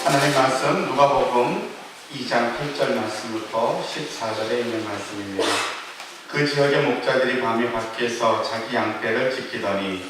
하나님 말씀 누가복음 2장 8절 말씀부터 14절에 있는 말씀입니다. 그 지역의 목자들이 밤에 밖에서 자기 양떼를 지키더니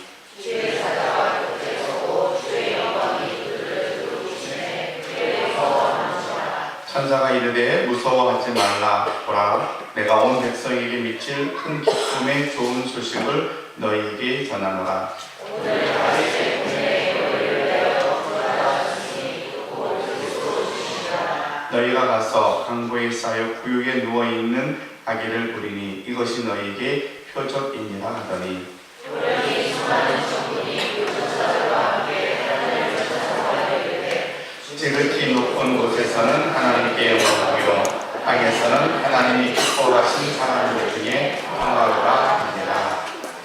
주의 사자가 곁에서고 주의 영광이 그들을 두루부시네 그의 무서워하는지라. 천사가 이르되 무서워하지 말라. 보라, 내가 온 백성에게 미칠 큰 기쁨의 좋은 소식을 너희에게 전하노라. 오늘 다윗의 군에 너희를 내어 구원하셨으니 곧 그리스도 주시니라. 너희가 가서 강보에 쌓여 구육에 누워있는 아기를 부리니 이것이 너희에게 표적이니라 하더니 우연히 수많은 천군이 그 천사들과 함께 하늘을 찾아가 이르되 지극히 높은 곳에서는 하나님께 영광이요 땅에서는 하나님이 기뻐하신 사람들 중에 평화가 합니다.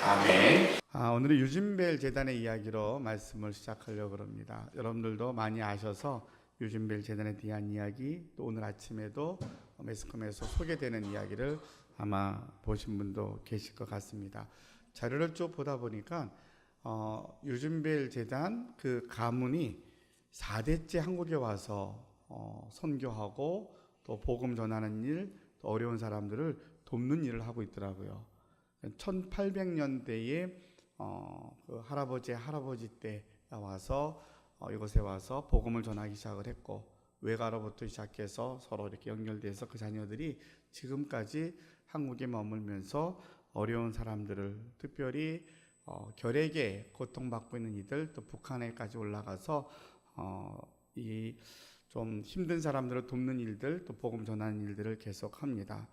아멘. 오늘은 유진벨 재단의 이야기로 말씀을 시작하려고 합니다. 여러분들도 많이 아셔서 유진벨 재단에 대한 이야기, 또 오늘 아침에도 매스컴에서 소개되는 이야기를 아마 보신 분도 계실 것 같습니다. 자료를 쭉 보다 보니까 유진벨 재단 그 가문이 4대째 한국에 와서 선교하고 또 복음 전하는 일, 또 어려운 사람들을 돕는 일을 하고 있더라고요. 1800년대에 그 할아버지 때 와서 이곳에 와서 복음을 전하기 시작을 했고, 외가로부터 시작해서 서로 이렇게 연결돼서 그 자녀들이 지금까지 한국에 머물면서 어려운 사람들을, 특별히 결핵에 고통받고 있는 이들, 또 북한에까지 올라가서 이 좀 힘든 사람들을 돕는 일들, 또 복음 전하는 일들을 계속합니다.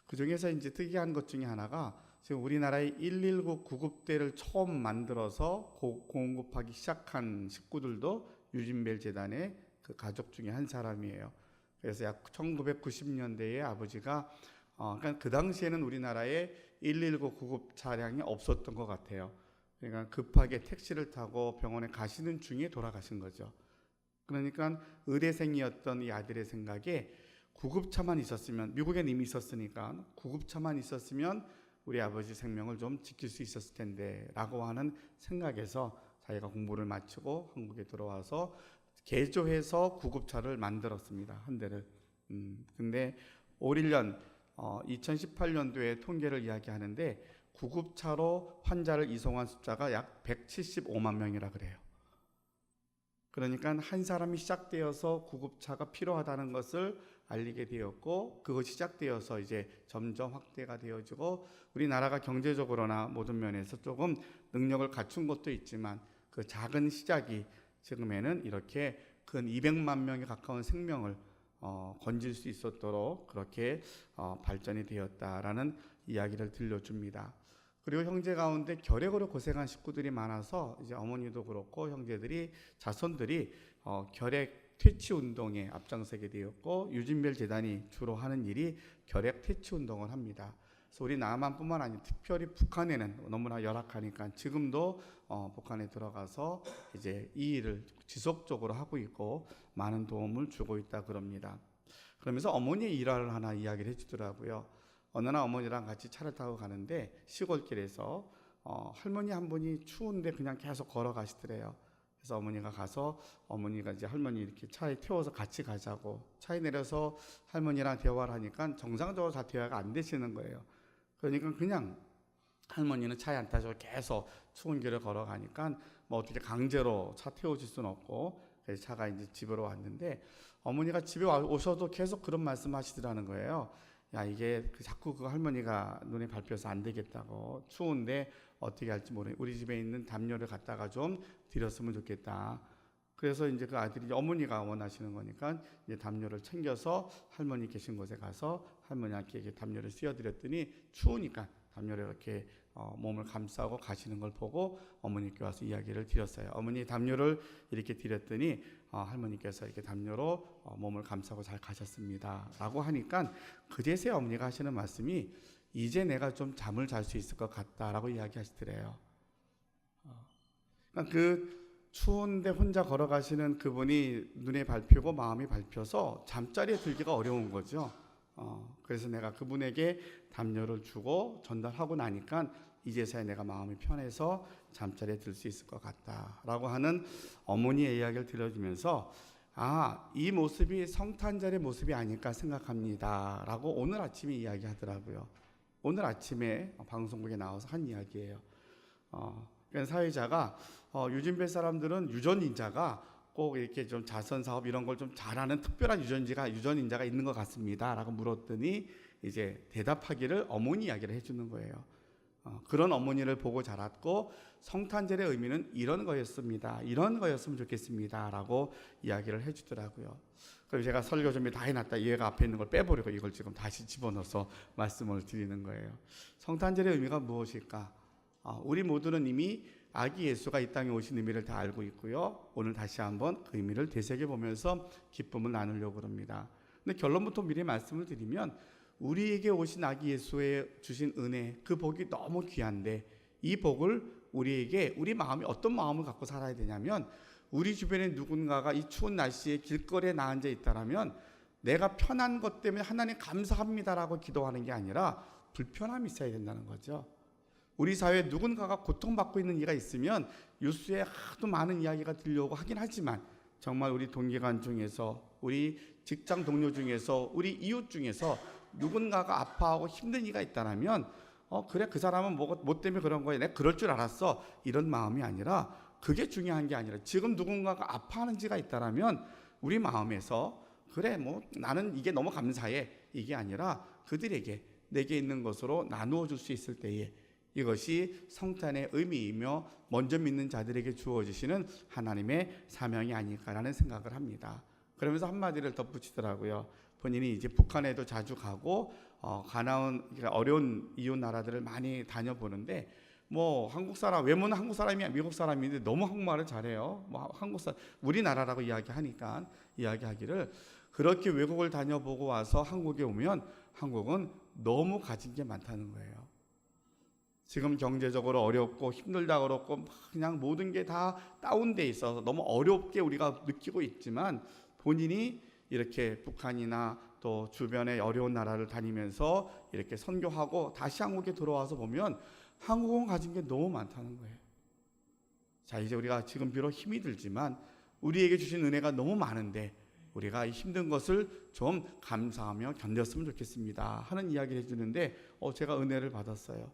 그 중에서 이제 특이한 것 중에 하나가 지금 우리나라의 119 구급대를 처음 만들어서 공급하기 시작한 식구들도 유진벨 재단의 그 가족 중에 한 사람이에요. 그래서 약 1990년대에 아버지가 그러니까 그 당시에는 우리나라에 119 구급 차량이 없었던 것 같아요. 그러니까 급하게 택시를 타고 병원에 가시는 중에 돌아가신 거죠. 그러니까 의대생이었던 이 아들의 생각에 구급차만 있었으면, 미국엔 이미 있었으니까 구급차만 있었으면 우리 아버지 생명을 좀 지킬 수 있었을 텐데 라고 하는 생각에서 자기가 공부를 마치고 한국에 들어와서 개조해서 구급차를 만들었습니다. 한 대를. 근데 5.1년 2018년도에 통계를 이야기하는데 구급차로 환자를 이송한 숫자가 약 175만 명이라 그래요. 그러니까 한 사람이 시작되어서 구급차가 필요하다는 것을 알리게 되었고, 그것이 시작되어서 이제 점점 확대가 되어지고, 우리나라가 경제적으로나 모든 면에서 조금 능력을 갖춘 것도 있지만 그 작은 시작이 지금에는 이렇게 근 200만 명에 가까운 생명을 건질 수 있었도록 그렇게 발전이 되었다라는 이야기를 들려줍니다. 그리고 형제 가운데 결핵으로 고생한 식구들이 많아서 이제 어머니도 그렇고 형제들이, 자손들이 결핵 퇴치 운동에 앞장서게 되었고, 유진벨 재단이 주로 하는 일이 결핵 퇴치 운동을 합니다. 그래서 우리 남한뿐만 아니라 특별히 북한에는 너무나 열악하니까 지금도 북한에 들어가서 이제 이 일을 지속적으로 하고 있고 많은 도움을 주고 있다 그럽니다. 그러면서 어머니의 일화를 하나 이야기를 해주더라고요. 어느 날 어머니랑 같이 차를 타고 가는데 시골길에서 할머니 한 분이 추운데 그냥 계속 걸어가시더래요. 그래서 어머니가 가서, 어머니가 이제 할머니 이렇게 차에 태워서 같이 가자고 차에 내려서 할머니랑 대화를 하니까 정상적으로 다 대화가 안 되시는 거예요. 그러니까 그냥 할머니는 차에 안 타시고 계속 추운 길을 걸어가니까 뭐 어떻게 강제로 차 태워줄 수는 없고, 그래서 차가 이제 집으로 왔는데 어머니가 집에 오셔도 계속 그런 말씀하시더라는 거예요. 야, 이게 자꾸 그 할머니가 눈에 밟혀서 안 되겠다고, 추운데 어떻게 할지 모르니 우리 집에 있는 담요를 갖다가 좀 드렸으면 좋겠다. 그래서 이제 그 아들이, 어머니가 원하시는 거니까 이제 담요를 챙겨서 할머니 계신 곳에 가서 할머니한테 이렇게 담요를 씌워드렸더니 추우니까 담요를 이렇게 몸을 감싸고 가시는 걸 보고 어머니께 와서 이야기를 드렸어요. 어머니 담요를 이렇게 드렸더니 할머니께서 이렇게 담요로 몸을 감싸고 잘 가셨습니다 라고 하니까 그제서야 어머니가 하시는 말씀이, 이제 내가 좀 잠을 잘 수 있을 것 같다라고 이야기하시더래요. 그러니까 그 추운데 혼자 걸어가시는 그분이 눈에 밟히고 마음이 밟혀서 잠자리에 들기가 어려운 거죠. 그래서 내가 그분에게 담요를 주고 전달하고 나니까 이제서야 내가 마음이 편해서 잠자리에 들 수 있을 것 같다라고 하는 어머니의 이야기를 들려주면서 이 모습이 성탄절의 모습이 아닐까 생각합니다 라고 오늘 아침에 이야기하더라고요. 오늘 아침에 방송국에 나와서 한 이야기예요. 사회자가 유진배 사람들은 유전인자가 꼭 이렇게 좀 자선 사업 이런 걸 좀 잘하는 특별한 유전인자가 있는 것 같습니다 라고 물었더니 이제 대답하기를 어머니 이야기를 해주는 거예요. 그런 어머니를 보고 자랐고 성탄절의 의미는 이런 거였습니다. 이런 거였으면 좋겠습니다 라고 이야기를 해주더라고요. 그래서 제가 설교 준비 다 해놨다 얘가 앞에 있는 걸 빼버리고 이걸 지금 다시 집어넣어서 말씀을 드리는 거예요. 성탄절의 의미가 무엇일까? 우리 모두는 이미 아기 예수가 이 땅에 오신 의미를 다 알고 있고요. 오늘 다시 한번 그 의미를 되새겨보면서 기쁨을 나누려고 합니다. 근데 결론부터 미리 말씀을 드리면 우리에게 오신 아기 예수의 주신 은혜, 그 복이 너무 귀한데 이 복을 우리에게 우리 마음이 어떤 마음을 갖고 살아야 되냐면 우리 주변에 누군가가 이 추운 날씨에 길거리에 나앉아 있다라면 내가 편한 것 때문에 하나님 감사합니다라고 기도하는 게 아니라 불편함이 있어야 된다는 거죠. 우리 사회에 누군가가 고통받고 있는 이가 있으면 뉴스에 하도 많은 이야기가 들려오고 하긴 하지만 정말 우리 동기간 중에서 우리 직장 동료 중에서 우리 이웃 중에서 누군가가 아파하고 힘든 이가 있다면 그래 그 사람은 뭐 때문에 그런 거야 내가 그럴 줄 알았어 이런 마음이 아니라 그게 중요한 게 아니라 지금 누군가가 아파하는 지가 있다면 우리 마음에서 그래 뭐 나는 이게 너무 감사해 이게 아니라 그들에게 내게 있는 것으로 나누어 줄 수 있을 때에 이것이 성탄의 의미이며 먼저 믿는 자들에게 주어지시는 하나님의 사명이 아닐까라는 생각을 합니다. 그러면서 한마디를 덧붙이더라고요. 본인이 이제 북한에도 자주 가고 가나운 어려운 이웃 나라들을 많이 다녀보는데 뭐 한국 사람 외모는 한국 사람이야 미국 사람인데 너무 한국말을 잘해요. 뭐 한국 사람 우리나라라고 이야기하니까 이야기하기를 그렇게 외국을 다녀보고 와서 한국에 오면 한국은 너무 가진 게 많다는 거예요. 지금 경제적으로 어렵고 힘들다 그렇고 그냥 모든 게 다 다운돼 있어서 너무 어렵게 우리가 느끼고 있지만 본인이 이렇게 북한이나 또 주변의 어려운 나라를 다니면서 이렇게 선교하고 다시 한국에 들어와서 보면 한국은 가진 게 너무 많다는 거예요. 자, 이제 우리가 지금 비록 힘이 들지만 우리에게 주신 은혜가 너무 많은데 우리가 이 힘든 것을 좀 감사하며 견뎠으면 좋겠습니다 하는 이야기를 해주는데 제가 은혜를 받았어요.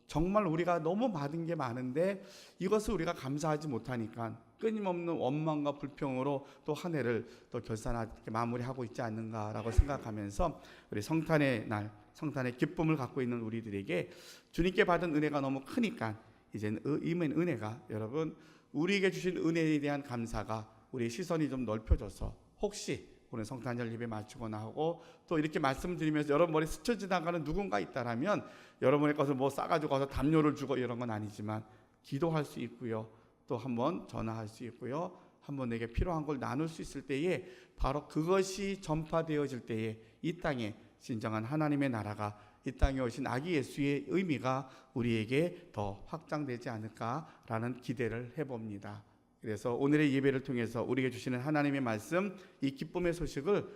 정말 우리가 너무 받은 게 많은데 이것을 우리가 감사하지 못하니까 끊임없는 원망과 불평으로 또 한 해를 또 결산하게 마무리하고 있지 않는가라고 생각하면서 우리 성탄의 날, 성탄의 기쁨을 갖고 있는 우리들에게 주님께 받은 은혜가 너무 크니까 이제는 임한 은혜가 여러분 우리에게 주신 은혜에 대한 감사가 우리 시선이 좀 넓혀져서 혹시 오늘 성탄절 예배 마치거나 하고 또 이렇게 말씀드리면서 여러분 머리 스쳐 지나가는 누군가 있다라면 여러분의 것을 뭐 싸가지고 가서 담요를 주고 이런 건 아니지만 기도할 수 있고요. 또 한번 전화할 수 있고요. 한번 내게 필요한 걸 나눌 수 있을 때에 바로 그것이 전파되어질 때에 이 땅에 진정한 하나님의 나라가 이 땅에 오신 아기 예수의 의미가 우리에게 더 확장되지 않을까라는 기대를 해봅니다. 그래서 오늘의 예배를 통해서 우리에게 주시는 하나님의 말씀, 이 기쁨의 소식을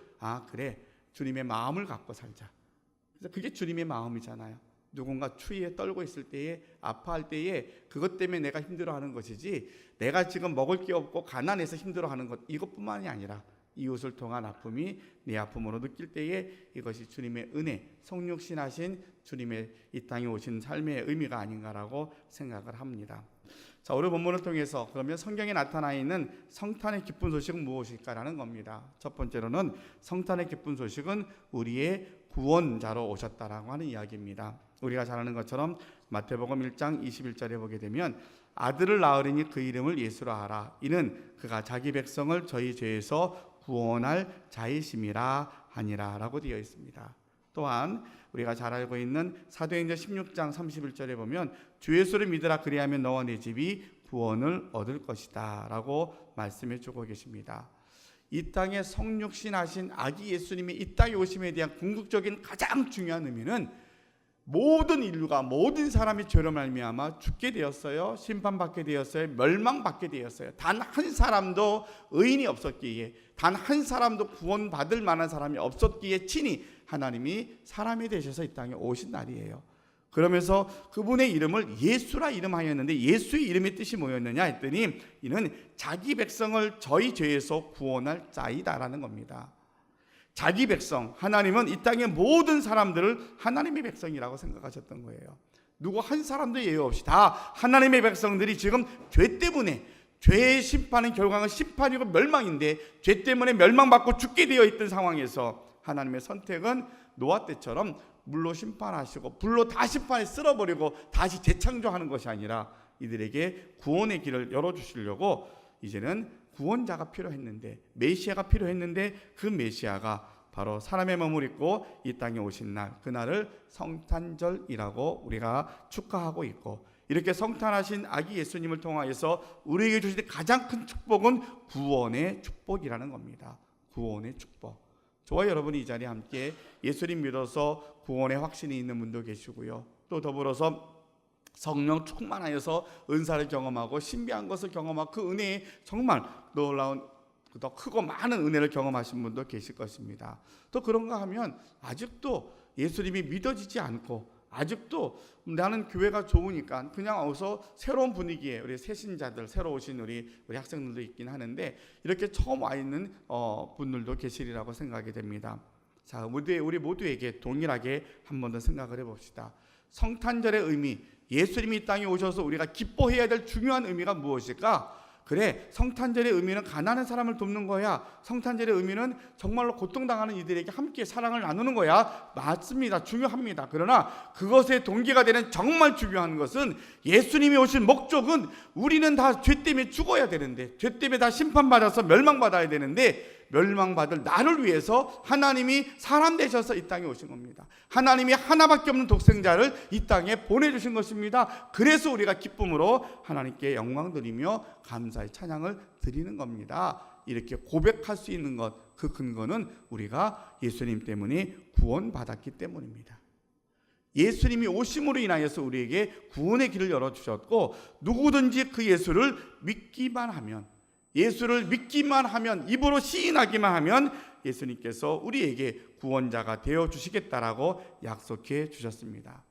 그래 주님의 마음을 갖고 살자. 그래서 그게 주님의 마음이잖아요. 누군가 추위에 떨고 있을 때에 아파할 때에 그것 때문에 내가 힘들어하는 것이지 내가 지금 먹을 게 없고 가난해서 힘들어하는 것 이것뿐만이 아니라 이웃을 통한 아픔이 내 아픔으로 느낄 때에 이것이 주님의 은혜, 성육신하신 주님의 이 땅에 오신 삶의 의미가 아닌가라고 생각을 합니다. 자, 오늘 본문을 통해서 그러면 성경에 나타나 있는 성탄의 기쁜 소식은 무엇일까라는 겁니다. 첫 번째로는 성탄의 기쁜 소식은 우리의 구원자로 오셨다라고 하는 이야기입니다. 우리가 잘 아는 것처럼 마태복음 1장 21절에 보게 되면 아들을 낳으리니 그 이름을 예수라 하라. 이는 그가 자기 백성을 저희 죄에서 구원할 자이심이라 하니라 라고 되어 있습니다. 또한 우리가 잘 알고 있는 사도행전 16장 31절에 보면 주 예수를 믿으라 그리하면 너와 네 집이 구원을 얻을 것이다 라고 말씀해 주고 계십니다. 이 땅에 성육신하신 아기 예수님이 이 땅에 오심에 대한 궁극적인 가장 중요한 의미는 모든 인류가 모든 사람이 죄로 말미암아 죽게 되었어요. 심판받게 되었어요. 멸망받게 되었어요. 단 한 사람도 의인이 없었기에 단 한 사람도 구원받을 만한 사람이 없었기에 친히 하나님이 사람이 되셔서 이 땅에 오신 날이에요. 그러면서 그분의 이름을 예수라 이름하였는데 예수의 이름의 뜻이 뭐였느냐 했더니 이는 자기 백성을 저희 죄에서 구원할 자이다라는 겁니다. 자기 백성, 하나님은 이 땅의 모든 사람들을 하나님의 백성이라고 생각하셨던 거예요. 누구 한 사람도 예외 없이 다 하나님의 백성들이 지금 죄 때문에, 죄의 심판의 결과는 심판이고 멸망인데 죄 때문에 멸망받고 죽게 되어 있던 상황에서 하나님의 선택은 노아 때처럼 물로 심판하시고 불로 다 심판에 쓸어버리고 다시 재창조하는 것이 아니라 이들에게 구원의 길을 열어주시려고 이제는 구원자가 필요했는데, 메시아가 필요했는데, 그 메시아가 바로 사람의 몸을 입고 이 땅에 오신 날, 그날을 성탄절이라고 우리가 축하하고 있고, 이렇게 성탄하신 아기 예수님을 통하여서 우리에게 주신 가장 큰 축복은 구원의 축복이라는 겁니다. 구원의 축복. 저와 여러분이 이 자리에 함께 예수님 믿어서 구원의 확신이 있는 분도 계시고요, 또 더불어서 성령 충만하여서 은사를 경험하고 신비한 것을 경험하고 그 은혜에 정말 놀라운 더 크고 많은 은혜를 경험하신 분도 계실 것입니다. 또 그런가 하면 아직도 예수님이 믿어지지 않고 아직도 나는 교회가 좋으니까 그냥 어서 새로운 분위기에 우리 새신자들, 새로 오신 우리 학생들도 있긴 하는데 이렇게 처음 와 있는 분들도 계시리라고 생각이 됩니다. 자, 우리 모두에게 동일하게 한 번 더 생각을 해봅시다. 성탄절의 의미, 예수님이 이 땅에 오셔서 우리가 기뻐해야 될 중요한 의미가 무엇일까? 그래, 성탄절의 의미는 가난한 사람을 돕는 거야. 성탄절의 의미는 정말로 고통당하는 이들에게 함께 사랑을 나누는 거야. 맞습니다. 중요합니다. 그러나 그것의 동기가 되는 정말 중요한 것은 예수님이 오신 목적은 우리는 다 죄 때문에 죽어야 되는데, 죄 때문에 다 심판받아서 멸망받아야 되는데, 멸망받을 나를 위해서 하나님이 사람 되셔서 이 땅에 오신 겁니다. 하나님이 하나밖에 없는 독생자를 이 땅에 보내주신 것입니다. 그래서 우리가 기쁨으로 하나님께 영광 드리며 감사의 찬양을 드리는 겁니다. 이렇게 고백할 수 있는 것, 그 근거는 우리가 예수님 때문에 구원받았기 때문입니다. 예수님이 오심으로 인하여서 우리에게 구원의 길을 열어주셨고, 누구든지 그 예수를 믿기만 하면, 예수를 믿기만 하면, 입으로 시인하기만 하면 예수님께서 우리에게 구원자가 되어주시겠다라고 약속해 주셨습니다.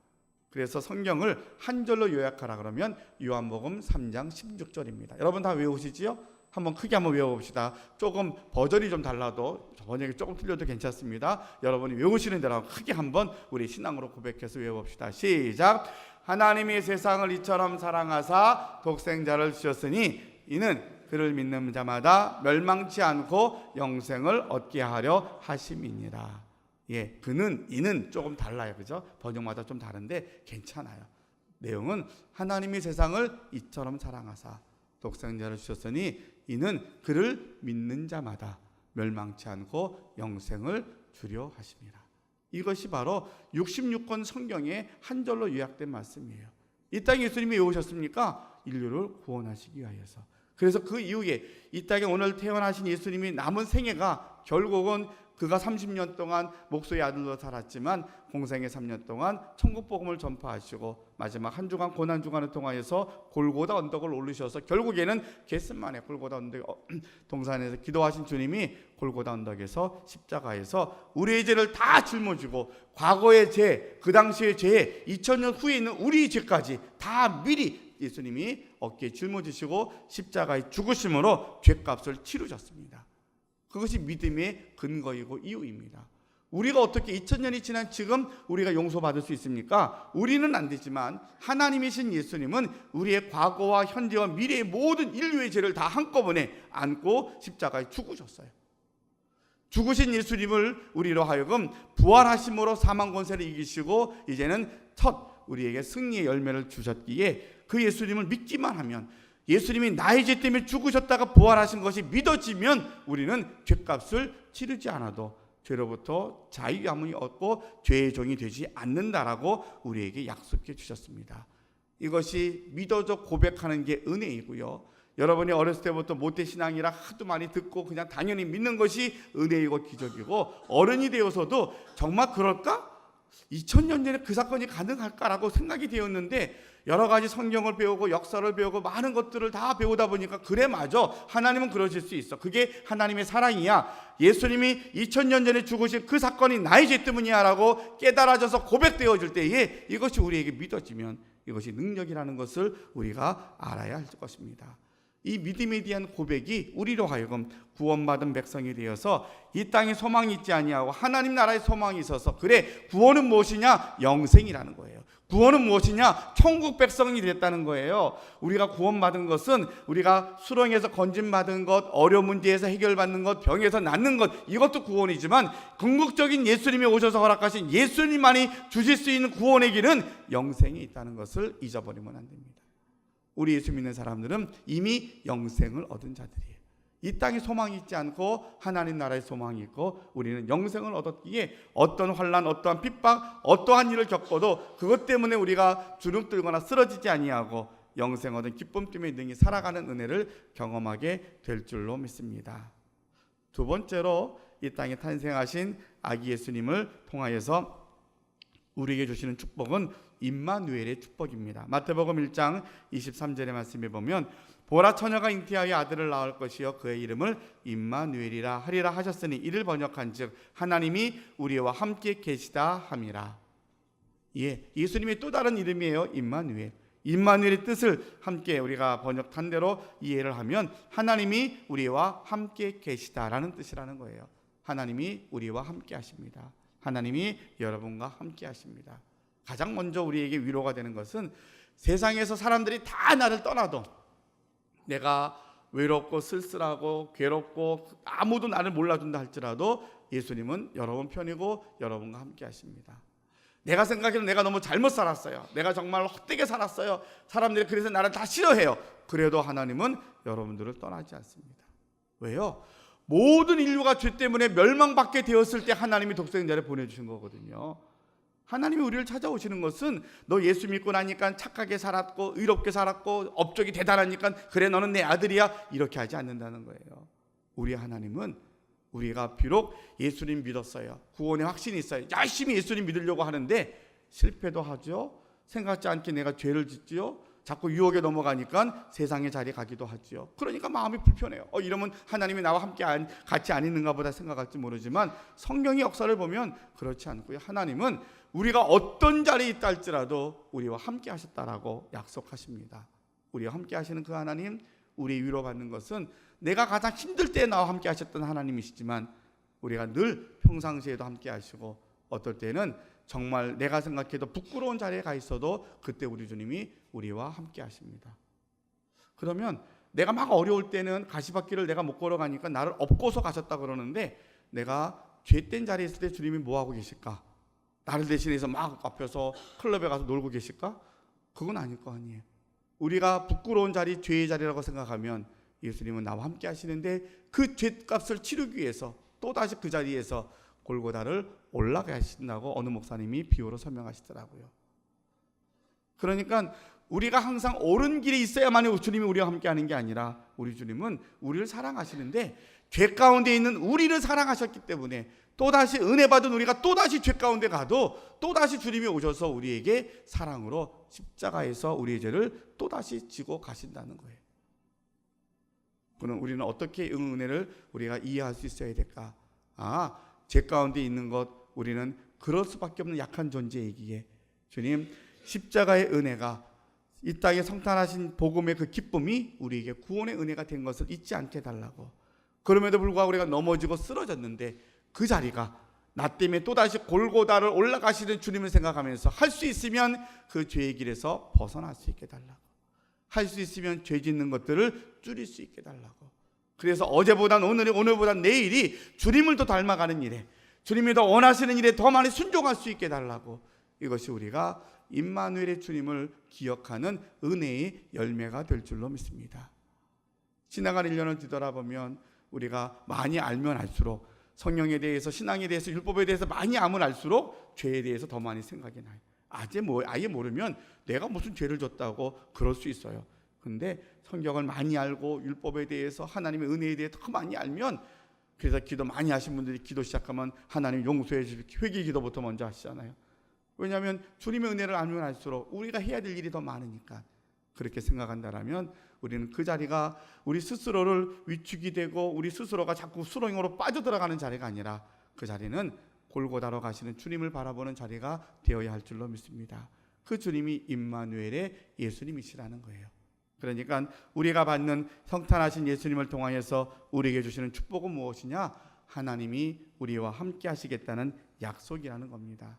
그래서 성경을 한 절로 요약하라 그러면 요한복음 3장 16절입니다. 여러분 다 외우시지요? 한번 크게 한번 외워봅시다. 조금 버전이 좀 달라도, 번역이 조금 틀려도 괜찮습니다. 여러분이 외우시는 대로 크게 한번 우리 신앙으로 고백해서 외워봅시다. 시작. 하나님이 세상을 이처럼 사랑하사 독생자를 주셨으니 이는 그를 믿는 자마다 멸망치 않고 영생을 얻게 하려 하심이니라. 예, 그는, 이는 조금 달라요, 그죠? 번역마다 좀 다른데 괜찮아요. 내용은 하나님이 세상을 이처럼 사랑하사 독생자를 주셨으니 이는 그를 믿는 자마다 멸망치 않고 영생을 주려 하심이라. 이것이 바로 66권 성경의 한 절로 요약된 말씀이에요. 이 땅에 예수님이 왜 오셨습니까? 인류를 구원하시기 위하여서. 그래서 그 이후에 이 땅에 오늘 태어나신 예수님이 남은 생애가 결국은 그가 30년 동안 목소의 아들로 살았지만 공생의 3년 동안 천국 복음을 전파하시고 마지막 한 주간 고난 주간을 통하여서 골고다 언덕을 오르셔서 결국에는 겟세마네 골고다 언덕 동산에서 기도하신 주님이 골고다 언덕에서 십자가에서 우리의 죄를 다 짊어지고 과거의 죄, 그 당시의 죄, 2000년 후에 있는 우리의 죄까지 다 미리 예수님이 어깨에 짊어지시고 십자가에 죽으심으로 죄값을 치르셨습니다. 그것이 믿음의 근거이고 이유입니다. 우리가 어떻게 2000년이 지난 지금 우리가 용서받을 수 있습니까? 우리는 안 되지만 하나님이신 예수님은 우리의 과거와 현재와 미래의 모든 인류의 죄를 다 한꺼번에 안고 십자가에 죽으셨어요. 죽으신 예수님을 우리로 하여금 부활하심으로 사망 권세를 이기시고 이제는 첫 우리에게 승리의 열매를 주셨기에 그 예수님을 믿기만 하면, 예수님이 나의 죄 때문에 죽으셨다가 부활하신 것이 믿어지면 우리는 죄값을 치르지 않아도 죄로부터 자유함을 얻고 죄의 종이 되지 않는다라고 우리에게 약속해 주셨습니다. 이것이 믿어져 고백하는 게 은혜이고요, 여러분이 어렸을 때부터 모태신앙이라 하도 많이 듣고 그냥 당연히 믿는 것이 은혜이고 기적이고, 어른이 되어서도 정말 그럴까? 2000년 전에 그 사건이 가능할까라고 생각이 되었는데 여러 가지 성경을 배우고 역사를 배우고 많은 것들을 다 배우다 보니까 그래 맞아, 하나님은 그러실 수 있어. 그게 하나님의 사랑이야. 예수님이 2000년 전에 죽으신 그 사건이 나의 죄 때문이야 라고 깨달아져서 고백되어질 때에 이것이 우리에게 믿어지면 이것이 능력이라는 것을 우리가 알아야 할 것입니다. 이 믿음에 대한 고백이 우리로 하여금 구원받은 백성이 되어서 이 땅에 소망이 있지 아니하고 하나님 나라에 소망이 있어서, 그래 구원은 무엇이냐? 영생이라는 거예요. 구원은 무엇이냐? 천국 백성이 됐다는 거예요. 우리가 구원받은 것은 우리가 수렁에서 건진받은 것, 어려운 문제에서 해결받는 것, 병에서 낫는 것, 이것도 구원이지만 궁극적인 예수님이 오셔서 허락하신 예수님만이 주실 수 있는 구원의 길은 영생이 있다는 것을 잊어버리면 안 됩니다. 우리 예수 믿는 사람들은 이미 영생을 얻은 자들이에요. 이 땅에 소망이 있지 않고 하나님 나라에 소망이 있고 우리는 영생을 얻었기에 어떤 환난, 어떠한 핍박, 어떠한 일을 겪어도 그것 때문에 우리가 주눅들거나 쓰러지지 아니하고 영생 얻은 기쁨 때문에 능히 살아가는 은혜를 경험하게 될 줄로 믿습니다. 두 번째로 이 땅에 탄생하신 아기 예수님을 통하여서 우리에게 주시는 축복은 임마누엘의 축복입니다. 마태복음 1장 23절의 말씀에 보면 보라, 처녀가 잉태하여 아들을 낳을 것이요 그의 이름을 임마누엘이라 하리라 하셨으니 이를 번역한즉 하나님이 우리와 함께 계시다 함이라. 예수님의 또 다른 이름이에요. 임마누엘. 임마누엘의 뜻을 함께 우리가 번역한 대로 이해를 하면 하나님이 우리와 함께 계시다라는 뜻이라는 거예요. 하나님이 우리와 함께 하십니다. 하나님이 여러분과 함께 하십니다. 가장 먼저 우리에게 위로가 되는 것은 세상에서 사람들이 다 나를 떠나도 내가 외롭고 쓸쓸하고 괴롭고 아무도 나를 몰라준다 할지라도 예수님은 여러분 편이고 여러분과 함께 하십니다. 내가 생각해도 내가 너무 잘못 살았어요. 내가 정말 헛되게 살았어요. 사람들이 그래서 나를 다 싫어해요. 그래도 하나님은 여러분들을 떠나지 않습니다. 왜요? 모든 인류가 죄 때문에 멸망받게 되었을 때 하나님이 독생자를 보내주신 거거든요. 하나님이 우리를 찾아오시는 것은 너 예수 믿고 나니까 착하게 살았고 의롭게 살았고 업적이 대단하니까 그래 너는 내 아들이야, 이렇게 하지 않는다는 거예요. 우리 하나님은 우리가 비록 예수님 믿었어요, 구원의 확신이 있어요, 열심히 예수님 믿으려고 하는데 실패도 하죠. 생각지 않게 내가 죄를 짓지요. 자꾸 유혹에 넘어가니까 세상의 자리에 가기도 하지요. 그러니까 마음이 불편해요. 이러면 하나님이 나와 함께 같이 안 있는가 보다 생각할지 모르지만 성경의 역사를 보면 그렇지 않고요. 하나님은 우리가 어떤 자리에 있다 할지라도 우리와 함께 하셨다라고 약속하십니다. 우리와 함께 하시는 그 하나님, 우리 위로받는 것은 내가 가장 힘들 때 나와 함께 하셨던 하나님이시지만 우리가 늘 평상시에도 함께 하시고 어떨 때는 정말 내가 생각해도 부끄러운 자리에 가 있어도 그때 우리 주님이 우리와 함께 하십니다. 그러면 내가 막 어려울 때는 가시밭길을 내가 못 걸어가니까 나를 업고서 가셨다 그러는데 내가 죄된 자리에 있을 때 주님이 뭐하고 계실까? 나를 대신해서 막 앞에서 클럽에 가서 놀고 계실까? 그건 아닐 거 아니에요. 우리가 부끄러운 자리, 죄의 자리라고 생각하면 예수님은 나와 함께 하시는데 그 죄값을 치르기 위해서 또다시 그 자리에서 골고다를 올라가신다고 어느 목사님이 비유로 설명하시더라고요. 그러니까 우리가 항상 옳은 길에 있어야만 주님이 우리와 함께 하는 게 아니라 우리 주님은 우리를 사랑하시는데 죄 가운데 있는 우리를 사랑하셨기 때문에 또다시 은혜 받은 우리가 또다시 죄 가운데 가도 또다시 주님이 오셔서 우리에게 사랑으로 십자가에서 우리의 죄를 또다시 지고 가신다는 거예요. 그럼 우리는 어떻게 은혜를 우리가 이해할 수 있어야 될까? 죄 가운데 있는 것, 우리는 그럴 수밖에 없는 약한 존재이기에 주님 십자가의 은혜가 이 땅에 성탄하신 복음의 그 기쁨이 우리에게 구원의 은혜가 된 것을 잊지 않게 해달라고. 그럼에도 불구하고 우리가 넘어지고 쓰러졌는데 그 자리가 나 때문에 또다시 골고다를 올라가시는 주님을 생각하면서 할 수 있으면 그 죄의 길에서 벗어날 수 있게 해달라고. 할 수 있으면 죄 짓는 것들을 줄일 수 있게 해달라고. 그래서 어제보단 오늘이, 오늘보단 내일이 주님을 더 닮아가는 일에, 주님이 더 원하시는 일에 더 많이 순종할 수 있게 해달라고. 이것이 우리가 임마누엘의 주님을 기억하는 은혜의 열매가 될 줄로 믿습니다. 지나간 1년을 뒤돌아보면 우리가 많이 알면 알수록 성령에 대해서, 신앙에 대해서, 율법에 대해서 많이 알면 알수록 죄에 대해서 더 많이 생각이 나요. 아예 모르면 내가 무슨 죄를 졌다고 그럴 수 있어요. 근데 성경을 많이 알고 율법에 대해서, 하나님의 은혜에 대해서 더 많이 알면, 그래서 기도 많이 하신 분들이 기도 시작하면 하나님 용서해 주시고 회개 기도부터 먼저 하시잖아요. 왜냐하면 주님의 은혜를 알면 알수록 우리가 해야 될 일이 더 많으니까. 그렇게 생각한다면 우리는 그 자리가 우리 스스로를 위축이 되고 우리 스스로가 자꾸 수렁으로 빠져들어가는 자리가 아니라 그 자리는 골고다로 가시는 주님을 바라보는 자리가 되어야 할 줄로 믿습니다. 그 주님이 임마누엘의 예수님이시라는 거예요. 그러니까 우리가 받는 성탄하신 예수님을 통하여서 우리에게 주시는 축복은 무엇이냐? 하나님이 우리와 함께 하시겠다는 약속이라는 겁니다.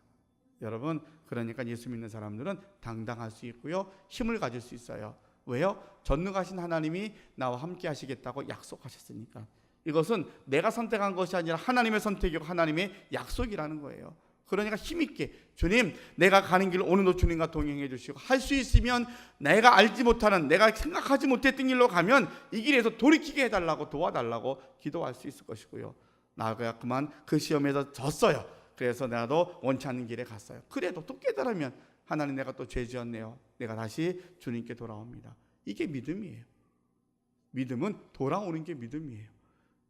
여러분, 그러니까 예수 믿는 사람들은 당당할 수 있고요, 힘을 가질 수 있어요. 왜요? 전능하신 하나님이 나와 함께 하시겠다고 약속하셨으니까. 이것은 내가 선택한 것이 아니라 하나님의 선택이고 하나님의 약속이라는 거예요. 그러니까 힘있게 주님, 내가 가는 길 오늘도 주님과 동행해 주시고, 할 수 있으면 내가 알지 못하는, 내가 생각하지 못했던 길로 가면 이 길에서 돌이키게 해달라고, 도와달라고 기도할 수 있을 것이고요. 나가 그만 그 시험에서 졌어요. 그래서 나도 원치 않는 길에 갔어요. 그래도 또 깨달으면 하나님, 내가 또 죄 지었네요. 내가 다시 주님께 돌아옵니다. 이게 믿음이에요. 믿음은 돌아오는 게 믿음이에요.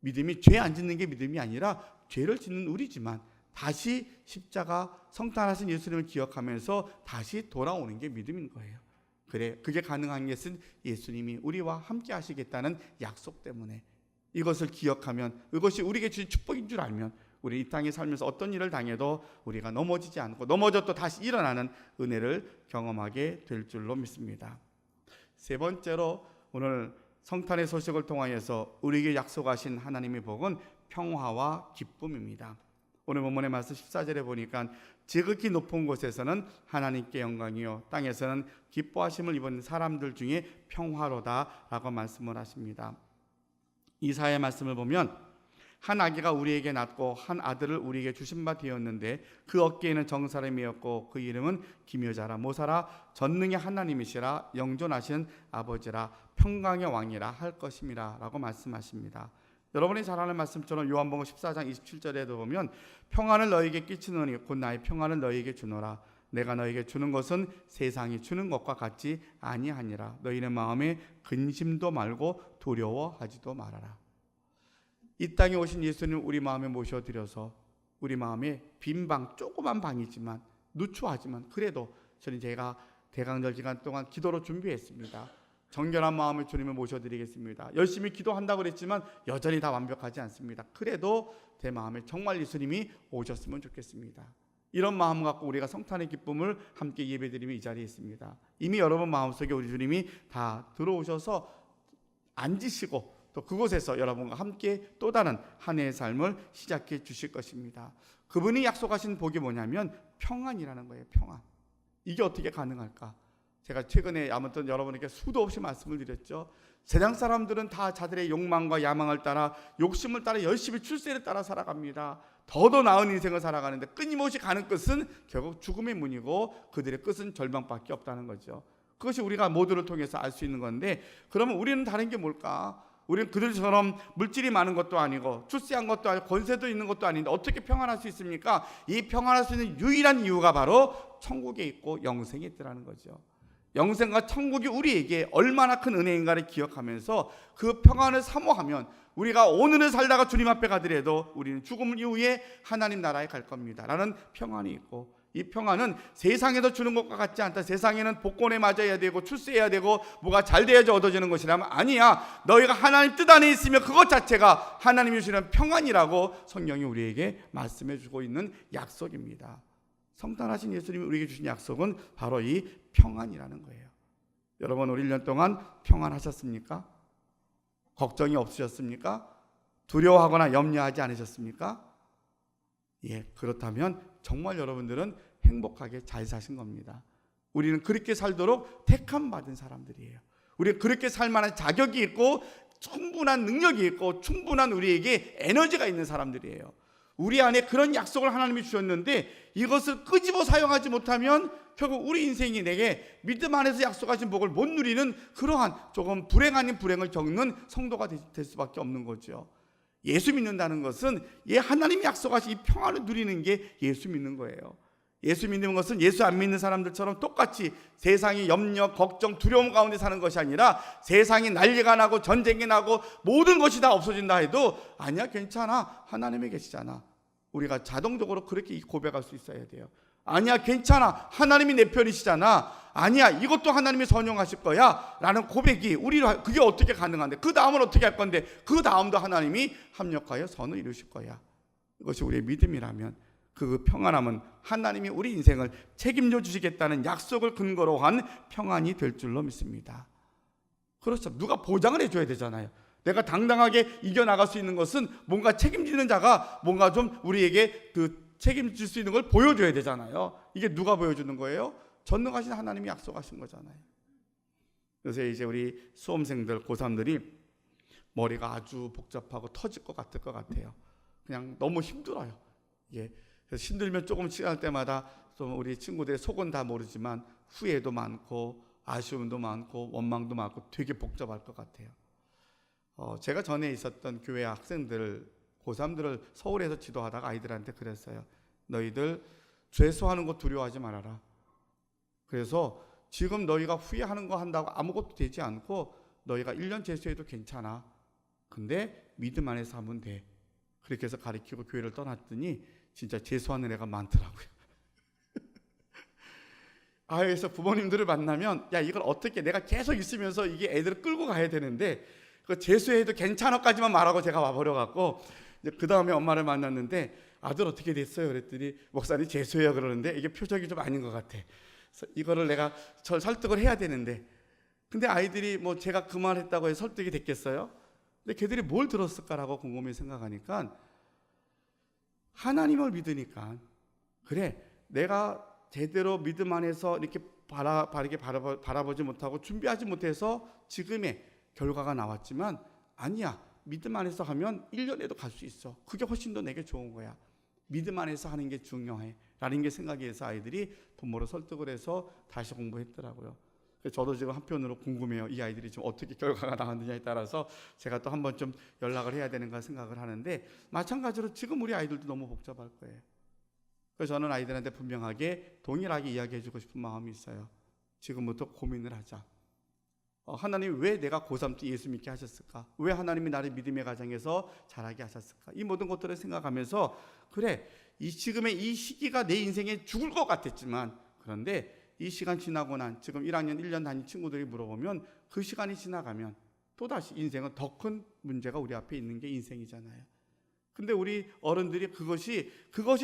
믿음이 죄 안 짓는 게 믿음이 아니라 죄를 짓는 우리지만 다시 십자가 성탄하신 예수님을 기억하면서 다시 돌아오는 게 믿음인 거예요. 그래, 그게 가능한 것은 예수님이 우리와 함께 하시겠다는 약속 때문에. 이것을 기억하면, 이것이 우리에게 주신 축복인 줄 알면 우리 이 땅에 살면서 어떤 일을 당해도 우리가 넘어지지 않고, 넘어져도 다시 일어나는 은혜를 경험하게 될 줄로 믿습니다. 세 번째로, 오늘 성탄의 소식을 통하여서 우리에게 약속하신 하나님의 복은 평화와 기쁨입니다. 오늘 본문의 말씀 14절에 보니까 지극히 높은 곳에서는 하나님께 영광이요 땅에서는 기뻐하심을 입은 사람들 중에 평화로다라고 말씀을 하십니다. 이사야의 말씀을 보면 한 아기가 우리에게 낳고 한 아들을 우리에게 주신 바 되었는데 그 어깨에는 정사를 메었고 그 이름은 기묘자라 모사라 전능의 하나님이시라 영존하신 아버지라 평강의 왕이라 할 것임이라 라고 말씀하십니다. 여러분이 잘 아는 말씀처럼 요한복음 14장 27절에도 보면 평안을 너희에게 끼치노니 곧 나의 평안을 너희에게 주노라. 내가 너희에게 주는 것은 세상이 주는 것과 같지 아니하니라. 너희는 마음에 근심도 말고 두려워하지도 말아라. 이 땅에 오신 예수님 우리 마음에 모셔드려서 우리 마음에 빈 방, 조그만 방이지만 누추하지만 그래도 제가 대강절 기간 동안 기도로 준비했습니다. 정결한 마음을 주님을 모셔드리겠습니다. 열심히 기도한다고 그랬지만 여전히 다 완벽하지 않습니다. 그래도 제 마음에 정말 예수님이 오셨으면 좋겠습니다. 이런 마음 갖고 우리가 성탄의 기쁨을 함께 예배드리며 이 자리에 있습니다. 이미 여러분 마음속에 우리 주님이 다 들어오셔서 앉으시고 또 그곳에서 여러분과 함께 또 다른 한 해의 삶을 시작해 주실 것입니다. 그분이 약속하신 복이 뭐냐면 평안이라는 거예요. 평안. 이게 어떻게 가능할까? 제가 최근에 아무튼 여러분에게 수도 없이 말씀을 드렸죠. 세상 사람들은 다 자들의 욕망과 야망을 따라, 욕심을 따라 열심히 출세를 따라 살아갑니다. 더더 나은 인생을 살아가는데 끊임없이 가는 끝은 결국 죽음의 문이고 그들의 끝은 절망밖에 없다는 거죠. 그것이 우리가 모두를 통해서 알 수 있는 건데, 그러면 우리는 다른 게 뭘까? 우리는 그들처럼 물질이 많은 것도 아니고 출세한 것도 아니고 권세도 있는 것도 아닌데 어떻게 평안할 수 있습니까? 이 평안할 수 있는 유일한 이유가 바로 천국에 있고 영생에 있더라는 거죠. 영생과 천국이 우리에게 얼마나 큰 은혜인가를 기억하면서 그 평안을 사모하면 우리가 오늘을 살다가 주님 앞에 가더라도 우리는 죽음 이후에 하나님 나라에 갈 겁니다 라는 평안이 있고, 이 평안은 세상에서 주는 것과 같지 않다. 세상에는 복권에 맞아야 되고 출세해야 되고 뭐가 잘 돼야지 얻어지는 것이라면 아니야. 너희가 하나님 뜻 안에 있으면 그것 자체가 하나님이 주시는 평안이라고 성경이 우리에게 말씀해 주고 있는 약속입니다. 성탄하신 예수님이 우리에게 주신 약속은 바로 이 평안이라는 거예요. 여러분, 올 1년 동안 평안하셨습니까? 걱정이 없으셨습니까? 두려워하거나 염려하지 않으셨습니까? 예, 그렇다면 정말 여러분들은 행복하게 잘 사신 겁니다. 우리는 그렇게 살도록 택함 받은 사람들이에요. 우리는 그렇게 살 만한 자격이 있고 충분한 능력이 있고 충분한 우리에게 에너지가 있는 사람들이에요. 우리 안에 그런 약속을 하나님이 주셨는데 이것을 끄집어 사용하지 못하면 결국 우리 인생이 내게 믿음 안에서 약속하신 복을 못 누리는 그러한 조금 불행 아닌 불행을 겪는 성도가 될 수밖에 없는 거죠. 예수 믿는다는 것은 하나님이 약속하신 이 평안을 누리는 게 예수 믿는 거예요. 예수 믿는 것은 예수 안 믿는 사람들처럼 똑같이 세상의 염려, 걱정, 두려움 가운데 사는 것이 아니라 세상이 난리가 나고 전쟁이 나고 모든 것이 다 없어진다 해도 아니야, 괜찮아, 하나님이 계시잖아. 우리가 자동적으로 그렇게 고백할 수 있어야 돼요. 아니야, 괜찮아, 하나님이 내 편이시잖아, 아니야, 이것도 하나님이 선용하실 거야 라는 고백이 그게 어떻게 가능한데, 그 다음은 어떻게 할 건데, 그 다음도 하나님이 합력하여 선을 이루실 거야. 이것이 우리의 믿음이라면 그 평안함은 하나님이 우리 인생을 책임져 주시겠다는 약속을 근거로 한 평안이 될 줄로 믿습니다. 그렇죠. 누가 보장을 해줘야 되잖아요. 내가 당당하게 이겨나갈 수 있는 것은 뭔가 책임지는 자가 뭔가 좀 우리에게 그 책임질 수 있는 걸 보여줘야 되잖아요. 이게 누가 보여주는 거예요? 전능하신 하나님이 약속하신 거잖아요. 그래서 이제 우리 수험생들, 고3들이 머리가 아주 복잡하고 터질 것 같아요. 그냥 너무 힘들어요. 예. 그래서 힘들면 조금 지날 때마다 좀 우리 친구들의 속은 다 모르지만 후회도 많고 아쉬움도 많고 원망도 많고 되게 복잡할 것 같아요. 제가 전에 있었던 교회 학생들, 고3들을 서울에서 지도하다가 아이들한테 그랬어요. 너희들 죄수하는 거 두려워하지 말아라. 그래서 지금 너희가 후회하는 거 한다고 아무것도 되지 않고 너희가 1년 재수해도 괜찮아. 근데 믿음 안에서 하면 돼. 그렇게 해서 가르치고 교회를 떠났더니 진짜 재수하는 애가 많더라고요. 그래서 부모님들을 만나면 야, 이걸 어떻게, 내가 계속 있으면서 이게 애들을 끌고 가야 되는데 그 재수해도 괜찮아까지만 말하고 제가 와버려갖고 그 다음에 엄마를 만났는데 아들 어떻게 됐어요? 그랬더니 목사님 재수해요 그러는데 이게 표정이 좀 아닌 것 같아. 그래서 이거를 내가 설득을 해야 되는데, 근데 아이들이 뭐 제가 그 말 했다고 해서 설득이 됐겠어요? 근데 걔들이 뭘 들었을까라고 곰곰이 생각하니까 하나님을 믿으니까, 그래, 내가 제대로 믿음 안에서 이렇게 바르게 바라보지 못하고 준비하지 못해서 지금의 결과가 나왔지만, 아니야, 믿음 안에서 하면 1년에도 갈 수 있어. 그게 훨씬 더 내게 좋은 거야. 믿음 안에서 하는 게 중요해 라는 게 생각이 해서 아이들이 부모를 설득을 해서 다시 공부했더라고요. 저도 지금 한편으로 궁금해요. 이 아이들이 지금 어떻게 결과가 나왔느냐에 따라서 제가 또 한번 좀 연락을 해야 되는가 생각을 하는데, 마찬가지로 지금 우리 아이들도 너무 복잡할 거예요. 그래서 저는 아이들한테 분명하게 동일하게 이야기해주고 싶은 마음이 있어요. 지금부터 고민을 하자. 하나님이 왜 내가 고3 때 예수 믿게 하셨을까? 왜 하나님이 나를 믿음의 가정에서 자라게 하셨을까? 이 모든 것들을 생각하면서, 그래, 지금의 이 시기가 내 인생에 죽을 것 같았지만, 그런데 이 시간 지나고 난 지금 1학년 1년 다닌 친구들이 물어보면 그 시간이 지나가면 또다시 인생은 더 큰 문제가 우리 앞에 있는 게 인생이잖아요. 근데 우리 어른들이 그것이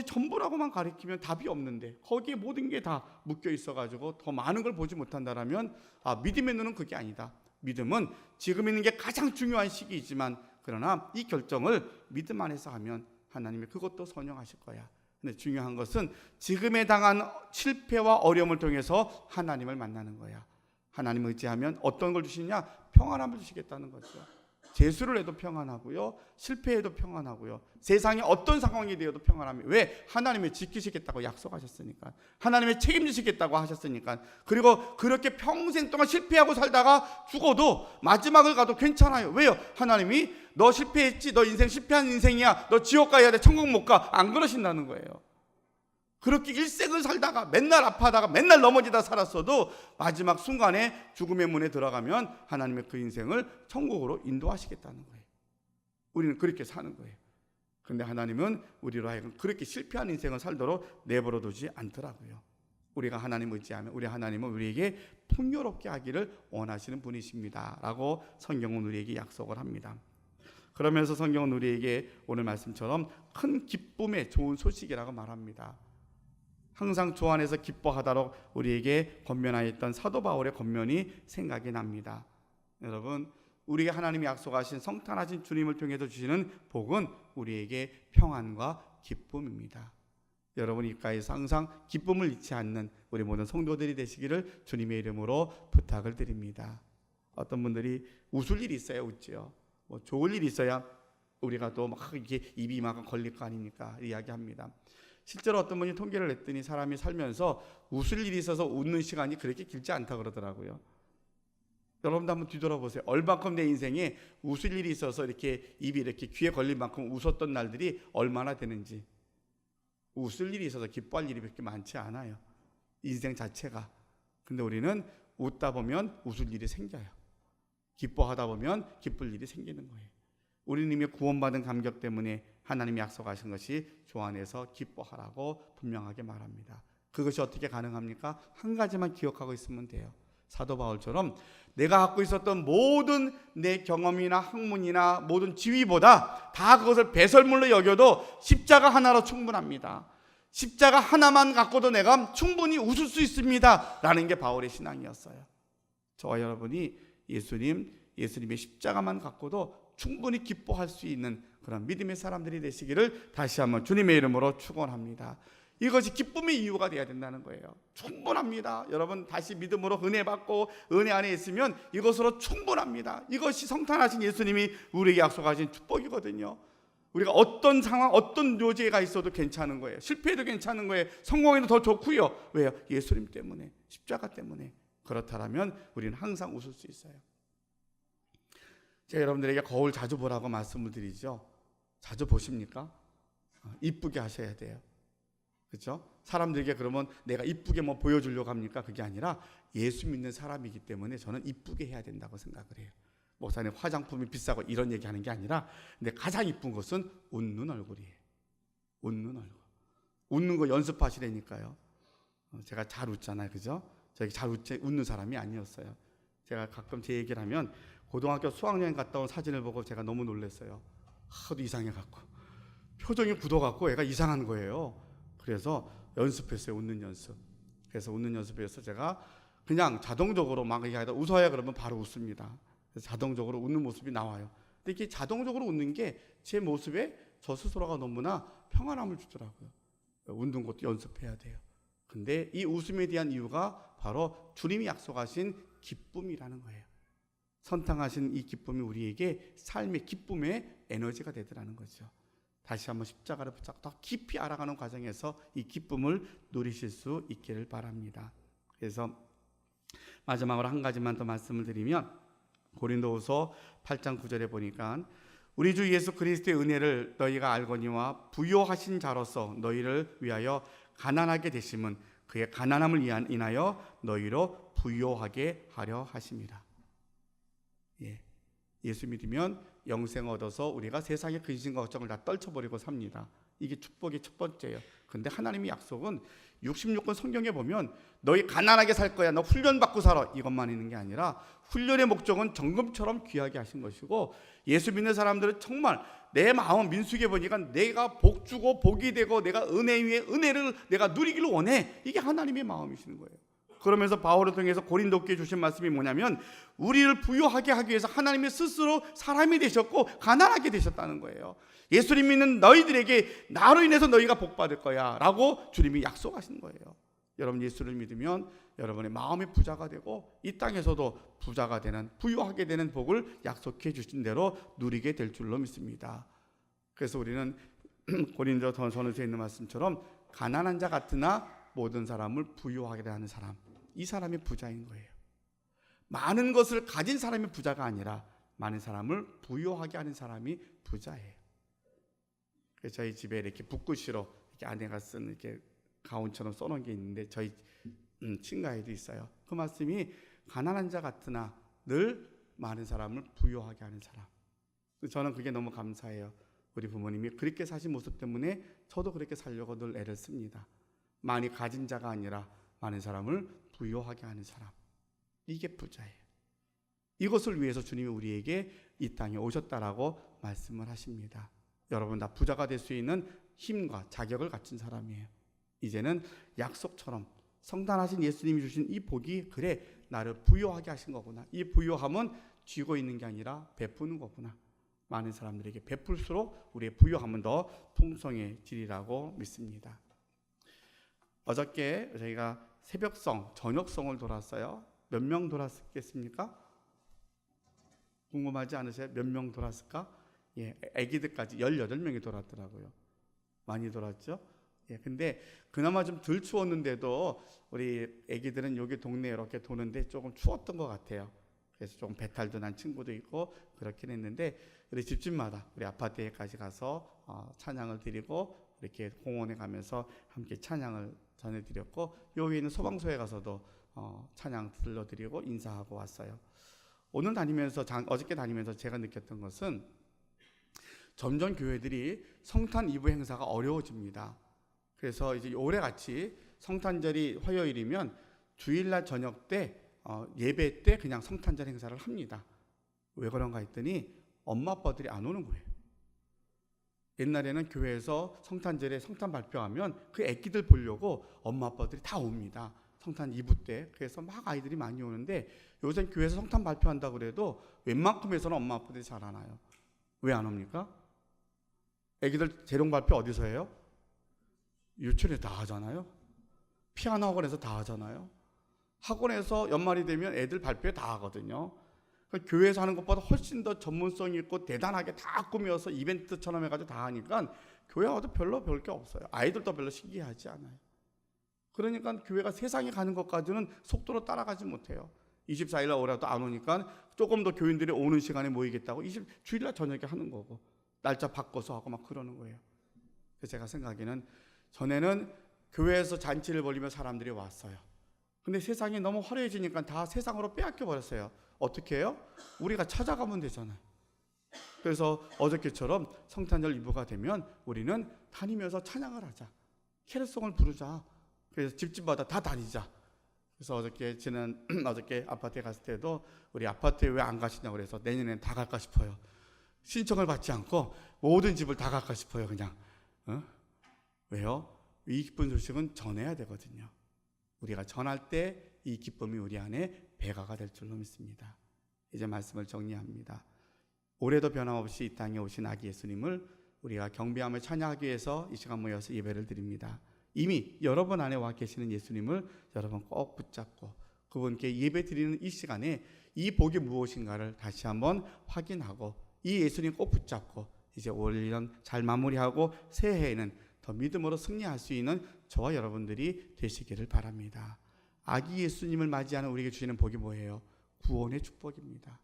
전부라고만 가르치면 답이 없는데 거기에 모든 게 다 묶여 있어가지고 더 많은 걸 보지 못한다라면, 믿음의 눈은 그게 아니다. 믿음은 지금 있는 게 가장 중요한 시기이지만, 그러나 이 결정을 믿음 안에서 하면 하나님이 그것도 선용하실 거야. 근데 중요한 것은 지금에 당한 실패와 어려움을 통해서 하나님을 만나는 거야. 하나님을 의지하면 어떤 걸 주시냐? 평안함을 주시겠다는 거죠. 재수를 해도 평안하고요, 실패해도 평안하고요, 세상에 어떤 상황이 되어도 평안함이. 왜? 하나님이 지키시겠다고 약속하셨으니까, 하나님이 책임지시겠다고 하셨으니까. 그리고 그렇게 평생 동안 실패하고 살다가 죽어도 마지막을 가도 괜찮아요. 왜요? 하나님이 너 실패했지, 너 인생 실패한 인생이야, 너 지옥 가야 돼, 천국 못 가, 안 그러신다는 거예요. 그렇게 일생을 살다가 맨날 아파하다가 맨날 넘어지다 살았어도 마지막 순간에 죽음의 문에 들어가면 하나님의 그 인생을 천국으로 인도하시겠다는 거예요. 우리는 그렇게 사는 거예요. 그런데 하나님은 우리로 하여금 그렇게 실패한 인생을 살도록 내버려 두지 않더라고요. 우리가 하나님을 의지하면 우리 하나님은 우리에게 풍요롭게 하기를 원하시는 분이십니다 라고 성경은 우리에게 약속을 합니다. 그러면서 성경은 우리에게 오늘 말씀처럼 큰 기쁨의 좋은 소식이라고 말합니다. 항상 주 안에서 기뻐하도록 우리에게 권면하였던 사도 바울의 권면이 생각이 납니다. 여러분, 우리에게 하나님이 약속하신 성탄하신 주님을 통해서 주시는 복은 우리에게 평안과 기쁨입니다. 여러분 입가에서 항상 기쁨을 잃지 않는 우리 모든 성도들이 되시기를 주님의 이름으로 부탁을 드립니다. 어떤 분들이 웃을 일이 있어야 웃지요. 좋을 일이 있어야 우리가 또 막 이렇게 입이 막 걸릴 거 아닙니까? 이야기합니다. 실제로 어떤 분이 통계를 냈더니 사람이 살면서 웃을 일이 있어서 웃는 시간이 그렇게 길지 않다 그러더라고요. 여러분도 한번 뒤돌아보세요. 얼만큼 내 인생에 웃을 일이 있어서 이렇게 입이 이렇게 귀에 걸릴 만큼 웃었던 날들이 얼마나 되는지. 웃을 일이 있어서 기뻐할 일이 그렇게 많지 않아요, 인생 자체가. 근데 우리는 웃다 보면 웃을 일이 생겨요. 기뻐하다 보면 기쁠 일이 생기는 거예요. 우리는 이미 구원받은 감격 때문에 하나님이 약속하신 것이 주 안에서 기뻐하라고 분명하게 말합니다. 그것이 어떻게 가능합니까? 한 가지만 기억하고 있으면 돼요. 사도 바울처럼 내가 갖고 있었던 모든 내 경험이나 학문이나 모든 지위보다 다 그것을 배설물로 여겨도 십자가 하나로 충분합니다. 십자가 하나만 갖고도 내가 충분히 웃을 수 있습니다 라는 게 바울의 신앙이었어요. 저와 여러분이 예수님의 십자가만 갖고도 충분히 기뻐할 수 있는 그런 믿음의 사람들이 되시기를 다시 한번 주님의 이름으로 축원합니다. 이것이 기쁨의 이유가 되어야 된다는 거예요. 충분합니다. 여러분 다시 믿음으로 은혜 받고 은혜 안에 있으면 이것으로 충분합니다. 이것이 성탄하신 예수님이 우리에게 약속하신 축복이거든요. 우리가 어떤 상황, 어떤 요지가 있어도 괜찮은 거예요. 실패해도 괜찮은 거예요. 성공해도 더 좋고요. 왜요? 예수님 때문에, 십자가 때문에. 그렇다면 우리는 항상 웃을 수 있어요. 제가 여러분들에게 거울 자주 보라고 말씀을 드리죠. 자주 보십니까? 이쁘게 하셔야 돼요. 그렇죠? 사람들에게 그러면 내가 이쁘게 뭐 보여주려고 합니까? 그게 아니라 예수 믿는 사람이기 때문에 저는 이쁘게 해야 된다고 생각을 해요. 목사님 화장품이 비싸고 이런 얘기하는 게 아니라 근데 가장 이쁜 것은 웃는 얼굴이에요. 웃는 얼굴. 웃는 거 연습하시라니까요. 제가 잘 웃잖아요. 그죠? 저기 잘 웃는 사람이 아니었어요. 제가 가끔 제 얘기를 하면 고등학교 수학여행 갔다 온 사진을 보고 제가 너무 놀랐어요. 하도 이상해갖고 표정이 굳어갖고 애가 이상한 거예요. 그래서 연습했어요. 웃는 연습. 그래서 웃는 연습에서 제가 그냥 자동적으로 막 얘기하다 웃어야 그러면 바로 웃습니다. 그래서 자동적으로 웃는 모습이 나와요. 근데 이게 자동적으로 웃는 게 제 모습에 저 스스로가 너무나 평안함을 주더라고요. 웃는 것도 연습해야 돼요. 근데 이 웃음에 대한 이유가 바로 주님이 약속하신 기쁨이라는 거예요. 선탕하신 이 기쁨이 우리에게 삶의 기쁨의 에너지가 되더라는 거죠. 다시 한번 십자가를 붙잡고 더 깊이 알아가는 과정에서 이 기쁨을 누리실 수 있기를 바랍니다. 그래서 마지막으로 한 가지만 더 말씀을 드리면 고린도후서 8장 9절에 보니까 우리 주 예수 그리스도의 은혜를 너희가 알거니와 부요하신 자로서 너희를 위하여 가난하게 되심은 그의 가난함을 인하여 너희로 부요하게 하려 하심이라. 예수 믿으면 영생 얻어서 우리가 세상의 근심과 걱정을 다 떨쳐버리고 삽니다. 이게 축복의 첫 번째예요. 근데 하나님의 약속은 66권 성경에 보면 너희 가난하게 살 거야, 너 훈련받고 살아, 이것만 있는 게 아니라 훈련의 목적은 정금처럼 귀하게 하신 것이고, 예수 믿는 사람들은 정말 내 마음 민수기에 보니까 내가 복 주고 복이 되고 내가 은혜 위에 은혜를 내가 누리기를 원해. 이게 하나님의 마음이시는 거예요. 그러면서 바울을 통해서 고린도께 주신 말씀이 뭐냐면 우리를 부유하게 하기 위해서 하나님이 스스로 사람이 되셨고 가난하게 되셨다는 거예요. 예수님 믿는 너희들에게 나로 인해서 너희가 복 받을 거야 라고 주님이 약속하신 거예요. 여러분 예수를 믿으면 여러분의 마음의 부자가 되고 이 땅에서도 부자가 되는, 부유하게 되는 복을 약속해 주신 대로 누리게 될 줄로 믿습니다. 그래서 우리는 고린도전서에 있는 말씀처럼 가난한 자 같으나 모든 사람을 부유하게 하는 사람, 이 사람이 부자인 거예요. 많은 것을 가진 사람이 부자가 아니라 많은 사람을 부유하게 하는 사람이 부자예요. 그래서 저희 집에 이렇게 붓글씨로 이렇게 아내가 쓴 이렇게 가운처럼 써놓은 게 있는데 저희 친가에도 있어요. 그 말씀이 가난한 자 같으나 늘 많은 사람을 부유하게 하는 사람. 저는 그게 너무 감사해요. 우리 부모님이 그렇게 사신 모습 때문에 저도 그렇게 살려고 늘 애를 씁니다. 많이 가진 자가 아니라 많은 사람을 부유하게 하는 사람, 이게 부자예요. 이것을 위해서 주님이 우리에게 이 땅에 오셨다라고 말씀을 하십니다. 여러분 다 부자가 될 수 있는 힘과 자격을 갖춘 사람이에요. 이제는 약속처럼 성탄하신 예수님이 주신 이 복이 그래 나를 부유하게 하신 거구나. 이 부유함은 쥐고 있는 게 아니라 베푸는 거구나. 많은 사람들에게 베풀수록 우리의 부유함은 더 풍성해지리라고 믿습니다. 어저께 저희가 새벽성, 저녁성을 돌았어요. 몇 명 돌았겠습니까? 궁금하지 않으세요? 몇 명 돌았을까? 예, 아기들까지 18명이 돌았더라고요. 많이 돌았죠? 예, 근데 그나마 좀 덜 추웠는데도 우리 아기들은 여기 동네에 이렇게 도는데 조금 추웠던 것 같아요. 그래서 조금 배탈도 난 친구도 있고 그렇긴 했는데 우리 집집마다 우리 아파트에까지 가서 찬양을 드리고 이렇게 공원에 가면서 함께 찬양을 전해드렸고 여기 있는 소방서에 가서도 찬양 들려드리고 인사하고 왔어요. 오늘 다니면서 어저께 다니면서 제가 느꼈던 것은 점점 교회들이 성탄 이브 행사가 어려워집니다. 그래서 이제 올해 같이 성탄절이 화요일이면 주일날 저녁 때 예배 때 그냥 성탄절 행사를 합니다. 왜 그런가 했더니 엄마 아빠들이 안 오는 거예요. 옛날에는 교회에서 성탄절에 성탄 발표하면 그 애기들 보려고 엄마 아빠들이 다 옵니다. 성탄 이브 때. 그래서 막 아이들이 많이 오는데 요새 교회에서 성탄 발표한다고 그래도 웬만큼에서는 엄마 아빠들이 잘 안 와요. 왜 안 옵니까? 애기들 재롱 발표 어디서 해요? 유치원에서 다 하잖아요. 피아노 학원에서 다 하잖아요. 학원에서 연말이 되면 애들 발표회 다 하거든요. 교회에서 하는 것보다 훨씬 더 전문성 있고 대단하게 다 꾸며서 이벤트처럼 해가지고 다 하니까 교회 와도 별로 별 게 없어요. 아이들도 별로 신기하지 않아요. 그러니까 교회가 세상에 가는 것까지는 속도로 따라가지 못해요. 24일 날 오라도 안 오니까 조금 더 교인들이 오는 시간에 모이겠다고 주일날 저녁에 하는 거고 날짜 바꿔서 하고 막 그러는 거예요. 그래서 제가 생각에는 전에는 교회에서 잔치를 벌이면 사람들이 왔어요. 근데 세상이 너무 화려해지니까 다 세상으로 빼앗겨 버렸어요. 어떻게 해요? 우리가 찾아가면 되잖아요. 그래서 어저께처럼 성탄절 이브가 되면 우리는 다니면서 찬양을 하자. 캐롤송을 부르자. 그래서 집집마다 다 다니자. 그래서 어저께 아파트에 갔을 때도 우리 아파트에 왜 안 가시냐고 그래서 내년엔 다 갈까 싶어요. 신청을 받지 않고 모든 집을 다 갈까 싶어요. 그냥. 왜요? 이 기쁜 소식은 전해야 되거든요. 우리가 전할 때 이 기쁨이 우리 안에 배가가 될 줄로 믿습니다. 이제 말씀을 정리합니다. 올해도 변함없이 이 땅에 오신 아기 예수님을 우리가 경배하며 찬양하기 위해서 이 시간 모여서 예배를 드립니다. 이미 여러분 안에 와 계시는 예수님을 여러분 꼭 붙잡고 그분께 예배 드리는 이 시간에 이 복이 무엇인가를 다시 한번 확인하고 이 예수님 꼭 붙잡고 이제 올 1년 잘 마무리하고 새해에는 더 믿음으로 승리할 수 있는 저와 여러분들이 되시기를 바랍니다. 아기 예수님을 맞이하는 우리에게 주시는 복이 뭐예요? 구원의 축복입니다.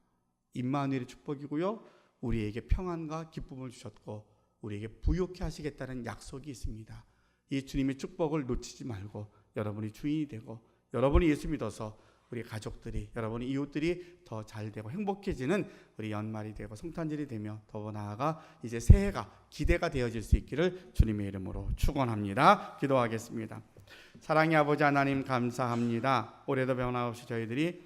임마누엘의 축복이고요. 우리에게 평안과 기쁨을 주셨고 우리에게 부요케 하시겠다는 약속이 있습니다. 이 주님의 축복을 놓치지 말고 여러분이 주인이 되고 여러분이 예수 믿어서 우리 가족들이 여러분의 이웃들이 더 잘 되고 행복해지는 우리 연말이 되고 성탄절이 되며 더 나아가 이제 새해가 기대가 되어질 수 있기를 주님의 이름으로 축원합니다. 기도하겠습니다. 사랑의 아버지 하나님 감사합니다. 올해도 변함없이 저희들이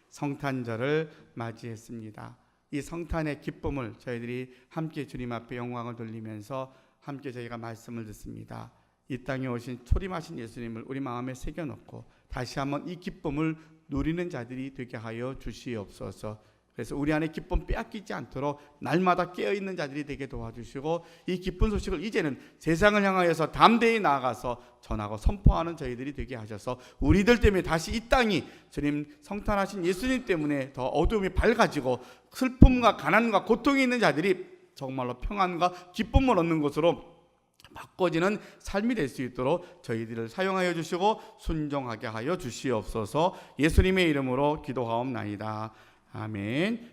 성탄절을 맞이했습니다. 이 성탄의 기쁨을 저희들이 함께 주님 앞에 영광을 돌리면서 함께 저희가 말씀을 듣습니다. 이 땅에 오신 초림하신 예수님을 우리 마음에 새겨놓고 다시 한번 이 기쁨을 누리는 자들이 되게 하여 주시옵소서. 그래서 우리 안에 기쁨 빼앗기지 않도록 날마다 깨어있는 자들이 되게 도와주시고 이 기쁜 소식을 이제는 세상을 향하여서 담대히 나아가서 전하고 선포하는 저희들이 되게 하셔서 우리들 때문에 다시 이 땅이 주님 성탄하신 예수님 때문에 더 어두움이 밝아지고 슬픔과 가난과 고통이 있는 자들이 정말로 평안과 기쁨을 얻는 것으로 바꿔지는 삶이 될 수 있도록 저희들을 사용하여 주시고 순종하게 하여 주시옵소서. 예수님의 이름으로 기도하옵나이다. 아멘.